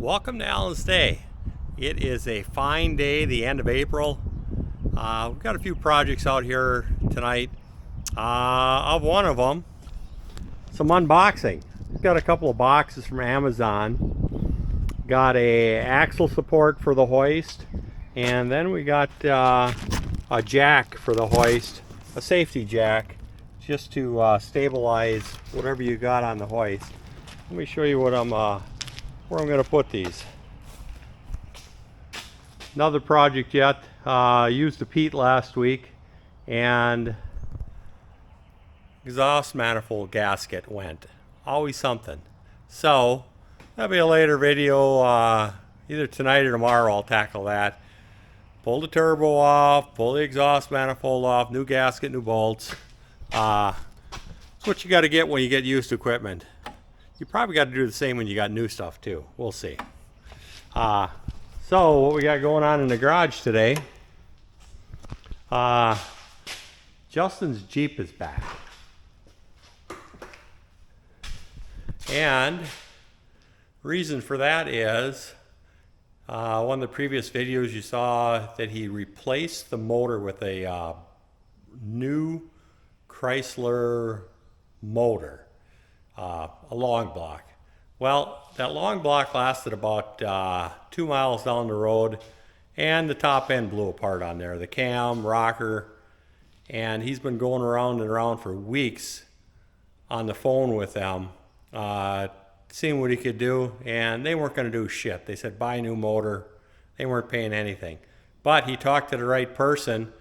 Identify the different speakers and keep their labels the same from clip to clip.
Speaker 1: Welcome to Allen's Day. It is a fine day, the end of April. We've got a few projects out here tonight. Of one of them, some unboxing. Got a couple of boxes from Amazon. Got a axle support for the hoist, and then we got a jack for the hoist, a safety jack, just to stabilize whatever you got on the hoist. Let me show you what where I'm going to put these. Another project yet. Used the peat last week, and exhaust manifold gasket went. Always something. So that'll be a later video. Either tonight or tomorrow I'll tackle that. Pull the turbo off, pull the exhaust manifold off, new gasket, new bolts. It's what you got to get when you get used to equipment. You probably got to do the same when you got new stuff too. We'll see. So what we got going on in the garage today, Justin's Jeep is back. And reason for that is one of the previous videos you saw that he replaced the motor with a new Chrysler motor. A long block. Well, that long block lasted about 2 miles down the road, and the top end blew apart on there, the cam, rocker, and he's been going around and around for weeks on the phone with them, seeing what he could do, and they weren't going to do shit. They said buy a new motor. They weren't paying anything. But he talked to the right person,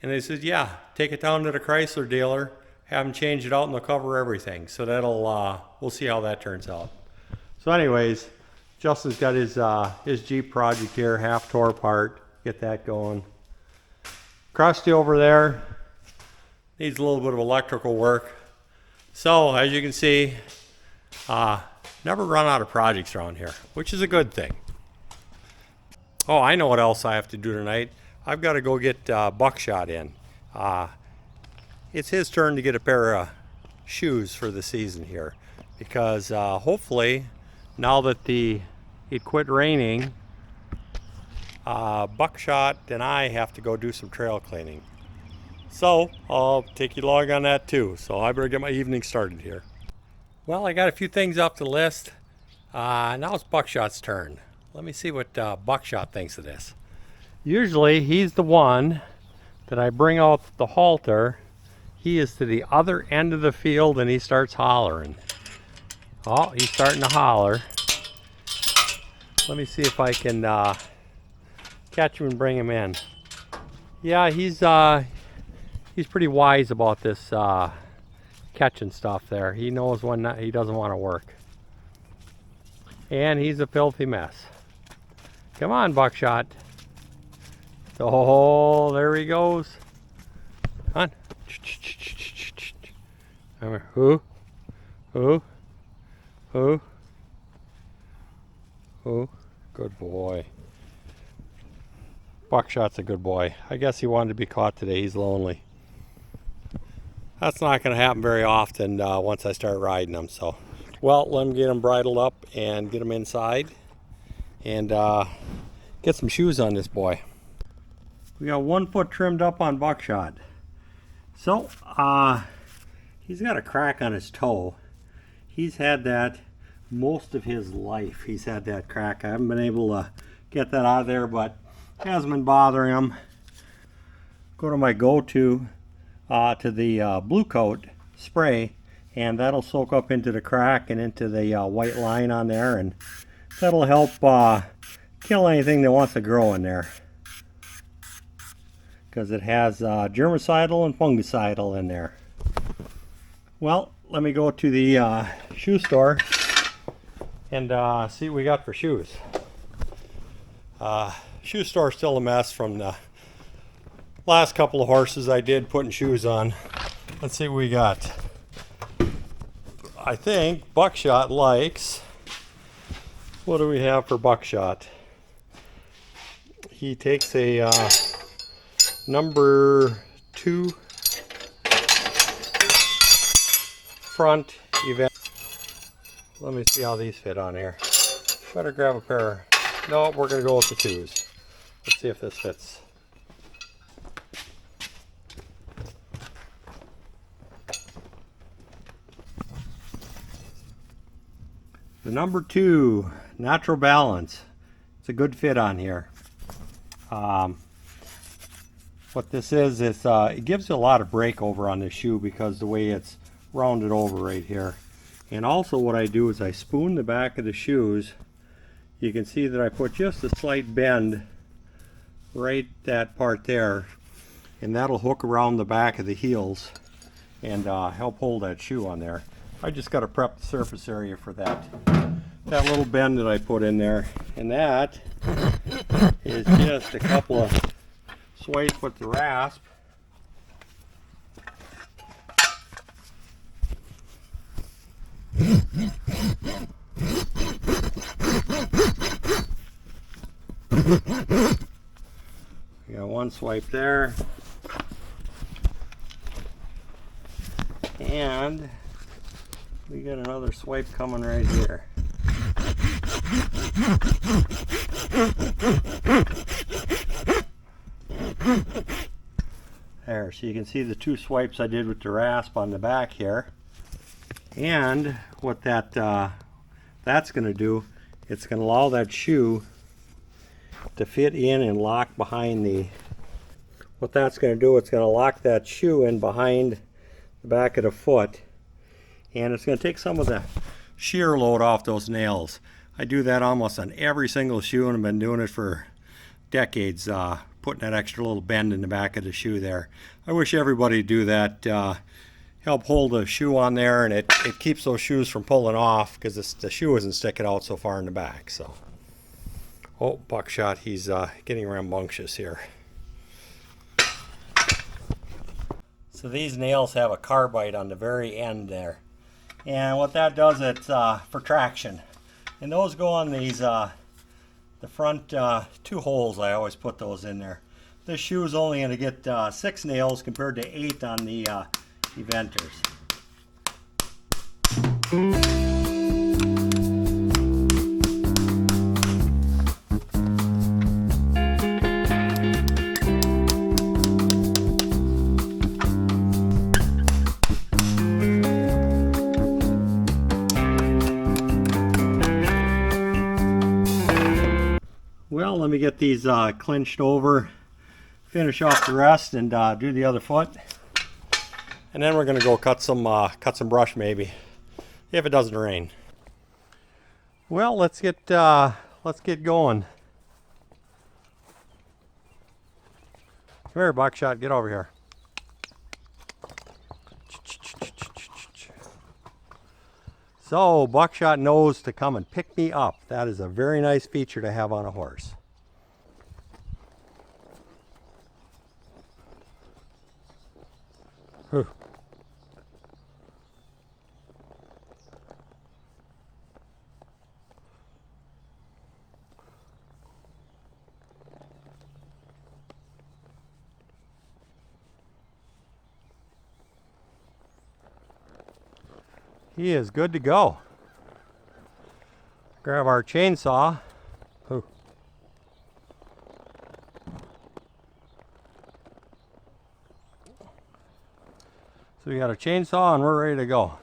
Speaker 1: and they said, yeah, take it down to the Chrysler dealer, have them change it out, and they'll cover everything. So that'll we'll see how that turns out. So anyways, Justin's got his Jeep project here, half tore apart. Get that going. Krusty over there needs a little bit of electrical work. So as you can see, never run out of projects around here, which is a good thing. Oh, I know what else I have to do tonight. I've got to go get Buckshot in. It's his turn to get a pair of shoes for the season here, because hopefully now that it quit raining, Buckshot and I have to go do some trail cleaning. So I'll take you along on that too. So I better get my evening started here. Well, I got a few things off the list. Now it's Buckshot's turn. Let me see what Buckshot thinks of this. Usually he's the one that I bring out the halter. He is to the other end of the field and he starts hollering. Oh, he's starting to holler. Let me see if I can catch him and bring him in. Yeah, he's pretty wise about this catching stuff there. He knows when he doesn't want to work. And he's a filthy mess. Come on, Buckshot. Oh, there he goes. Come on. Who? Good boy. Buckshot's a good boy. I guess he wanted to be caught today. He's lonely. That's not going to happen very often once I start riding him. So, well, let him get him bridled up and get him inside and get some shoes on this boy. We got 1 foot trimmed up on Buckshot. So, he's got a crack on his toe. He's had that most of his life. He's had that crack. I haven't been able to get that out of there, but it hasn't been bothering him. Go to my go-to to the Blue Coat spray, and that'll soak up into the crack and into the white line on there, and that'll help kill anything that wants to grow in there, because it has germicidal and fungicidal in there. Well, let me go to the shoe store and see what we got for shoes. Shoe store's still a mess from the last couple of horses I did putting shoes on. Let's see what we got. I think Buckshot likes, what do we have for Buckshot? He takes a number 2 front event. Let me see how these fit on here. Better grab a pair. No, we're going to go with the 2s. Let's see if this fits. The number 2, Natural Balance. It's a good fit on here. What this is it gives you a lot of break over on this shoe because the way it's rounded over right here. And also what I do is I spoon the back of the shoes. You can see that I put just a slight bend right that part there, and that'll hook around the back of the heels and help hold that shoe on there. I just got to prep the surface area for that little bend that I put in there, and that is just a couple of swipes with the rasp. We got one swipe there, and we got another swipe coming right here. There, so you can see the 2 swipes I did with the rasp on the back here. And what that's going to do, it's going to allow that shoe to fit in and lock behind the, what that's going to do, it's going to lock that shoe in behind the back of the foot, and it's going to take some of the shear load off those nails. I do that almost on every single shoe, and I've been doing it for decades, putting that extra little bend in the back of the shoe there. I wish everybody would do that. Help hold the shoe on there, and it keeps those shoes from pulling off because the shoe isn't sticking out so far in the back. So, oh, Buckshot, he's getting rambunctious here. So these nails have a carbide on the very end there, and what that does, it's for traction, and those go on these the front 2 holes. I always put those in there. This shoe is only going to get 6 nails compared to 8 on the Eventers. Well, let me get these clinched over, finish off the rest, and do the other foot. And then we're going to go cut some brush maybe, if it doesn't rain. Well, let's get going. Come here, Buckshot, get over here. So Buckshot knows to come and pick me up. That is a very nice feature to have on a horse. Whew. He is good to go. Grab our chainsaw. Ooh. So we got a chainsaw and we're ready to go.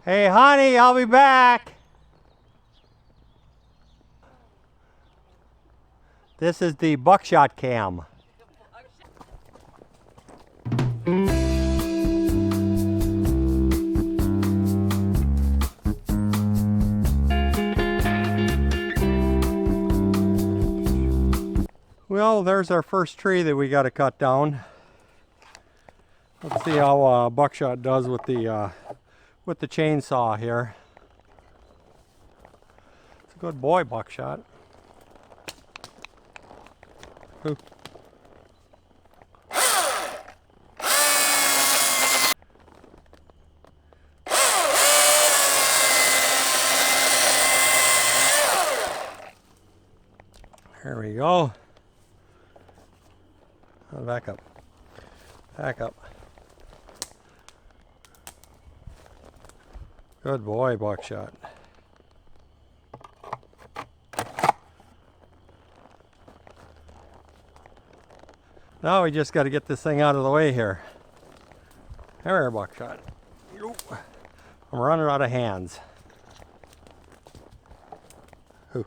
Speaker 1: Hey honey, I'll be back. This is the Buckshot cam. Well, there's our first tree that we got to cut down. Let's see how Buckshot does with the chainsaw here. It's a good boy, Buckshot. Ooh. go. Oh, back up. Back up. Good boy, Buckshot. Now we just got to get this thing out of the way here. Come here, Buckshot. I'm running out of hands. Ooh.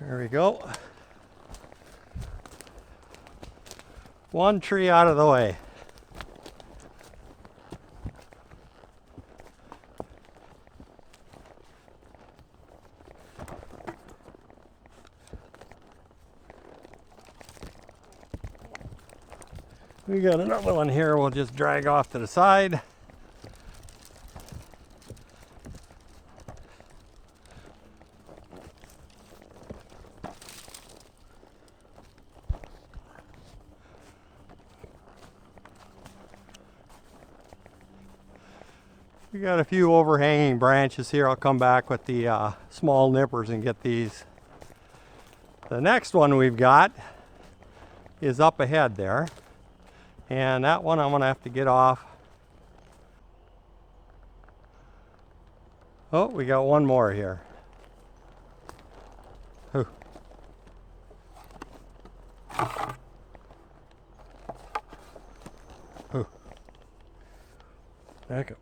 Speaker 1: There we go. One tree out of the way. We got another one here we'll just drag off to the side. We got a few overhanging branches here. I'll come back with the small nippers and get these. The next one we've got is up ahead there. And that one I'm going to have to get off. Oh, we got one more here. Ooh. Ooh. Back up.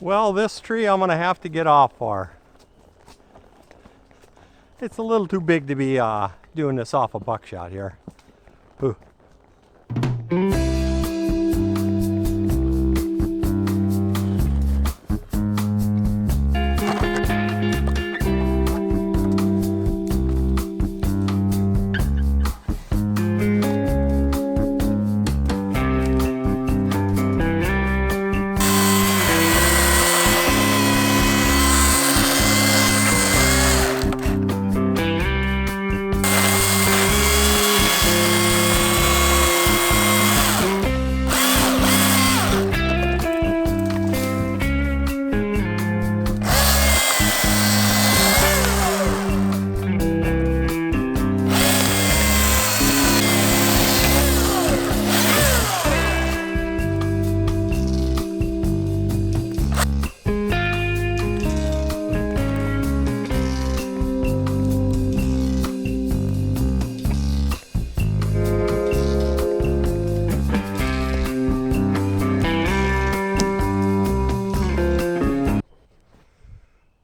Speaker 1: Well, this tree I'm going to have to get off for. It's a little too big to be doing this off a buckshot here. Ooh.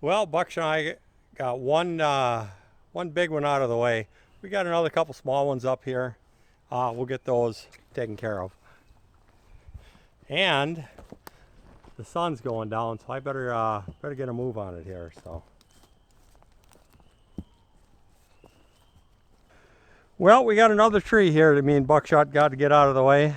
Speaker 1: Well, Buckshot and I got one big one out of the way. We got another couple small ones up here. We'll get those taken care of. And the sun's going down, so I better get a move on it here. So, well, we got another tree here that me and Buckshot got to get out of the way.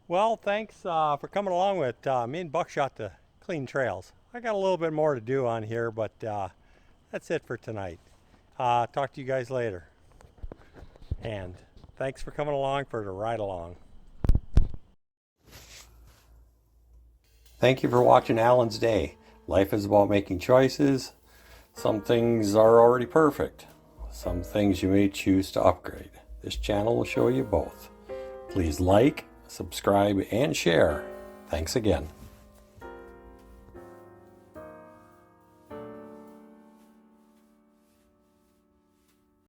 Speaker 1: Well, thanks for coming along with me and Buckshot to clean trails. I got a little bit more to do on here, but that's it for tonight. Talk to you guys later. And thanks for coming along for the ride along. Thank you for watching Alan's Day. Life is about making choices. Some things are already perfect. Some things you may choose to upgrade. This channel will show you both. Please like, subscribe, and share. Thanks again.